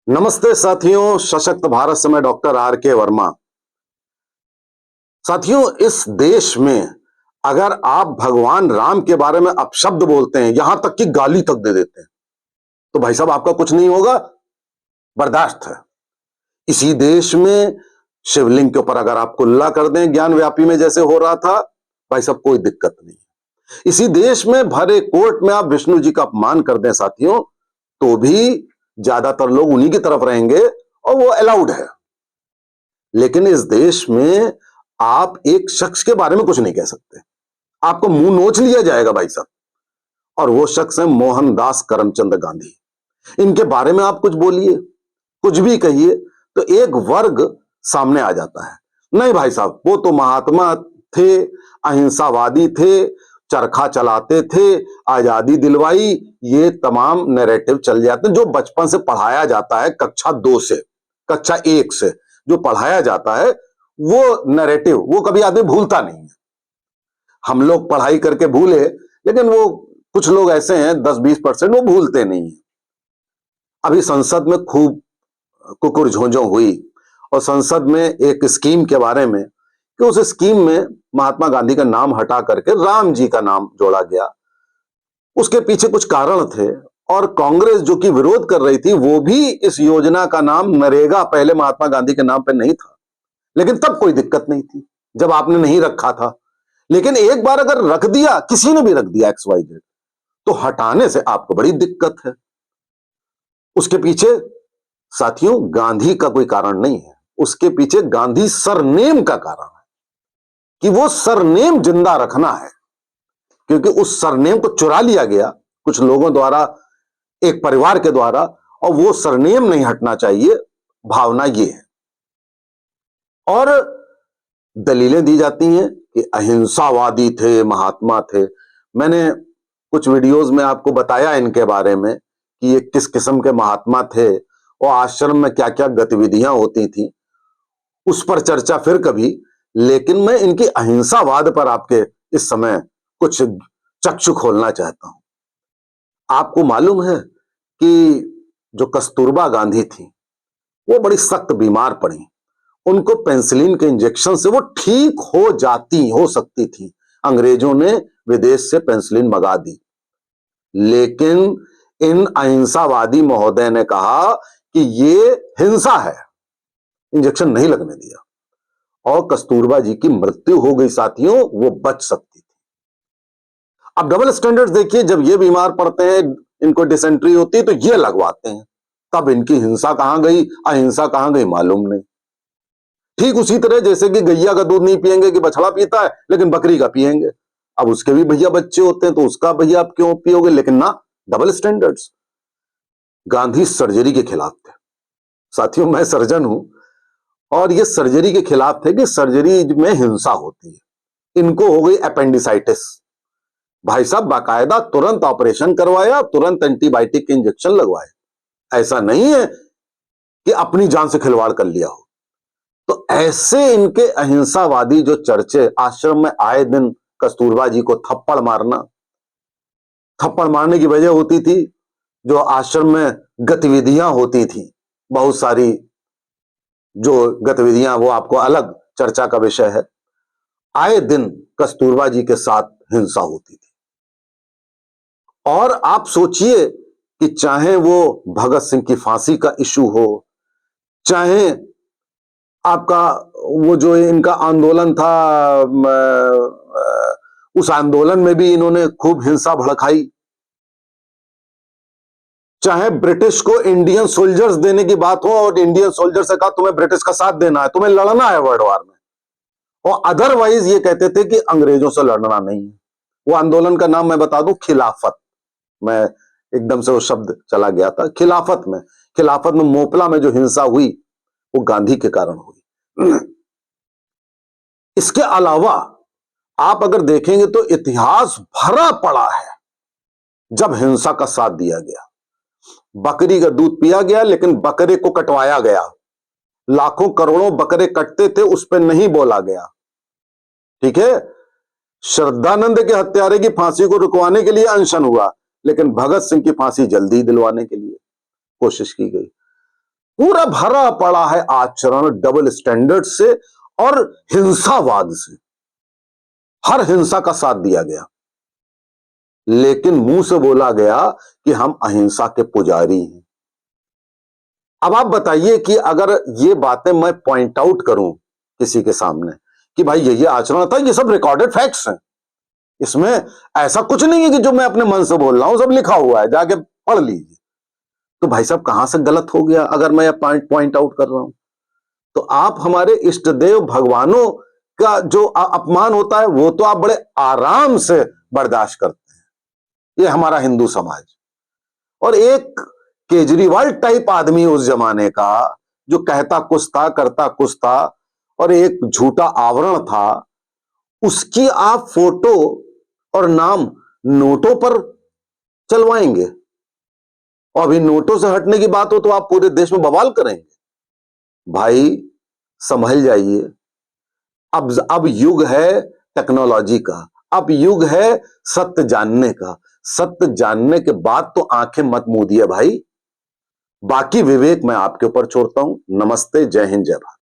नमस्ते साथियों, सशक्त भारत से मैं डॉक्टर आर के वर्मा। साथियों, इस देश में अगर आप भगवान राम के बारे में अपशब्द बोलते हैं, यहां तक कि गाली तक दे देते हैं, तो भाई साहब आपका कुछ नहीं होगा, बर्दाश्त है। इसी देश में शिवलिंग के ऊपर अगर आप कुल्ला कर दें ज्ञान व्यापी में जैसे हो रहा था, भाई साहब कोई दिक्कत नहीं। इसी देश में भरे कोर्ट में आप विष्णु जी का अपमान कर दें साथियों, तो भी ज्यादातर लोग उन्हीं की तरफ रहेंगे और वो अलाउड है। लेकिन इस देश में आप एक शख्स के बारे में कुछ नहीं कह सकते, आपको मुंह नोच लिया जाएगा भाई साहब। और वो शख्स है मोहनदास करमचंद गांधी। इनके बारे में आप कुछ बोलिए, कुछ भी कहिए, तो एक वर्ग सामने आ जाता है। नहीं भाई साहब, वो तो महात्मा थे, अहिंसावादी थे, चरखा चलाते थे, आजादी दिलवाई, ये तमाम नैरेटिव चल जाते हैं जो बचपन से पढ़ाया जाता है। कक्षा 2 से, कक्षा 1 से जो पढ़ाया जाता है, वो नैरेटिव वो कभी आदमी भूलता नहीं है। हम लोग पढ़ाई करके भूले, लेकिन वो कुछ लोग ऐसे हैं 10-20% वो भूलते नहीं है। अभी संसद में खूब कुकुर झोंझों हुई और संसद में एक स्कीम के बारे में कि उस स्कीम में महात्मा गांधी का नाम हटा करके राम जी का नाम जोड़ा गया। उसके पीछे कुछ कारण थे और कांग्रेस जो कि विरोध कर रही थी, वो भी इस योजना का नाम नरेगा पहले महात्मा गांधी के नाम पर नहीं था, लेकिन तब कोई दिक्कत नहीं थी जब आपने नहीं रखा था। लेकिन एक बार अगर रख दिया, किसी ने भी रख दिया XYZ, तो हटाने से आपको बड़ी दिक्कत है। उसके पीछे साथियों गांधी का कोई कारण नहीं है, उसके पीछे गांधी सरनेम का कारण है कि वो सरनेम जिंदा रखना है, क्योंकि उस सरनेम को चुरा लिया गया कुछ लोगों द्वारा, एक परिवार के द्वारा, और वो सरनेम नहीं हटना चाहिए। भावना ये है। और दलीलें दी जाती हैं कि अहिंसावादी थे, महात्मा थे। मैंने कुछ वीडियोस में आपको बताया इनके बारे में कि ये किस किस्म के महात्मा थे और आश्रम में क्या क्या गतिविधियां होती थी, उस पर चर्चा फिर कभी। लेकिन मैं इनकी अहिंसावाद पर आपके इस समय कुछ चक्षु खोलना चाहता हूं। आपको मालूम है कि जो कस्तूरबा गांधी थी, वो बड़ी सख्त बीमार पड़ी। उनको पेंसिलिन के इंजेक्शन से वो ठीक हो सकती थी। अंग्रेजों ने विदेश से पेंसिलिन मंगा दी, लेकिन इन अहिंसावादी महोदय ने कहा कि ये हिंसा है, इंजेक्शन नहीं लगने दिया और कस्तूरबा जी की मृत्यु हो गई साथियों, वो बच सकती थी। अब डबल स्टैंडर्ड्स देखिए, जब ये बीमार पड़ते हैं, इनको डिसेंट्री होती है, तो ये लगवाते हैं। तब इनकी हिंसा कहां गई, अहिंसा कहां गई, मालूम नहीं। ठीक उसी तरह जैसे कि गैया का दूध नहीं पिएंगे कि बछड़ा पीता है, लेकिन बकरी का पिएंगे। अब उसके भी भैया बच्चे होते हैं, तो उसका भैया आप क्यों पियोगे? लेकिन ना, डबल स्टैंडर्ड्स। गांधी सर्जरी के खिलाफ थे साथियों, मैं सर्जन हूं, और ये सर्जरी के खिलाफ थे कि सर्जरी में हिंसा होती है। इनको हो गई अपेंडिसाइटिस, भाई साहब बाकायदा तुरंत ऑपरेशन करवाया, तुरंत एंटीबायोटिक के इंजेक्शन लगवाए। ऐसा नहीं है कि अपनी जान से खिलवाड़ कर लिया हो। तो ऐसे इनके अहिंसावादी जो चर्चे, आश्रम में आए दिन कस्तूरबा जी को थप्पड़ मारना, थप्पड़ मारने की वजह होती थी जो आश्रम में गतिविधियां होती थी, बहुत सारी जो गतिविधियां, वो आपको अलग चर्चा का विषय है। आए दिन कस्तूरबा जी के साथ हिंसा होती थी। और आप सोचिए कि चाहे वो भगत सिंह की फांसी का इशू हो, चाहे आपका वो जो इनका आंदोलन था, उस आंदोलन में भी इन्होंने खूब हिंसा भड़काई, चाहे ब्रिटिश को इंडियन सोल्जर्स देने की बात हो और इंडियन सोल्जर से कहा तुम्हें ब्रिटिश का साथ देना है, तुम्हें लड़ना है वर्ल्ड वार में, और अदरवाइज ये कहते थे कि अंग्रेजों से लड़ना नहीं है। वो आंदोलन का नाम मैं बता दूं, खिलाफत। मैं एकदम से वो शब्द चला गया था, खिलाफत में। खिलाफत में मोपला में जो हिंसा हुई, वो गांधी के कारण हुई। इसके अलावा आप अगर देखेंगे तो इतिहास भरा पड़ा है जब हिंसा का साथ दिया गया। बकरी का दूध पिया गया, लेकिन बकरे को कटवाया गया। लाखों करोड़ों बकरे कटते थे, उस पर नहीं बोला गया। ठीक है, श्रद्धानंद के हत्यारे की फांसी को रुकवाने के लिए अनशन हुआ, लेकिन भगत सिंह की फांसी जल्दी दिलवाने के लिए कोशिश की गई। पूरा भरा पड़ा है आचरण डबल स्टैंडर्ड से और हिंसावाद से। हर हिंसा का साथ दिया गया, लेकिन मुंह से बोला गया कि हम अहिंसा के पुजारी हैं। अब आप बताइए कि अगर ये बातें मैं पॉइंट आउट करूं किसी के सामने कि भाई ये आचरण था, ये सब रिकॉर्डेड फैक्ट्स हैं, इसमें ऐसा कुछ नहीं है कि जो मैं अपने मन से बोल रहा हूं, सब लिखा हुआ है, जाके पढ़ लीजिए। तो भाई साहब कहां से गलत हो गया अगर मैं पॉइंट आउट कर रहा हूं? तो आप हमारे इष्ट देव भगवानों का जो अपमान होता है वो तो आप बड़े आराम से बर्दाश्त करते हैं, ये हमारा हिंदू समाज। और एक केजरीवाल टाइप आदमी उस जमाने का जो कहता कुछ था करता कुछ था और एक झूठा आवरण था, उसकी आप फोटो और नाम नोटों पर चलवाएंगे। और अभी नोटों से हटने की बात हो तो आप पूरे देश में बवाल करेंगे। भाई संभल जाइए। अब युग है टेक्नोलॉजी का, अब युग है सत्य जानने का। सत्य जानने के बाद तो आंखें मत मूंदिए भाई। बाकी विवेक मैं आपके ऊपर छोड़ता हूं। नमस्ते, जय हिंद, जय भारत।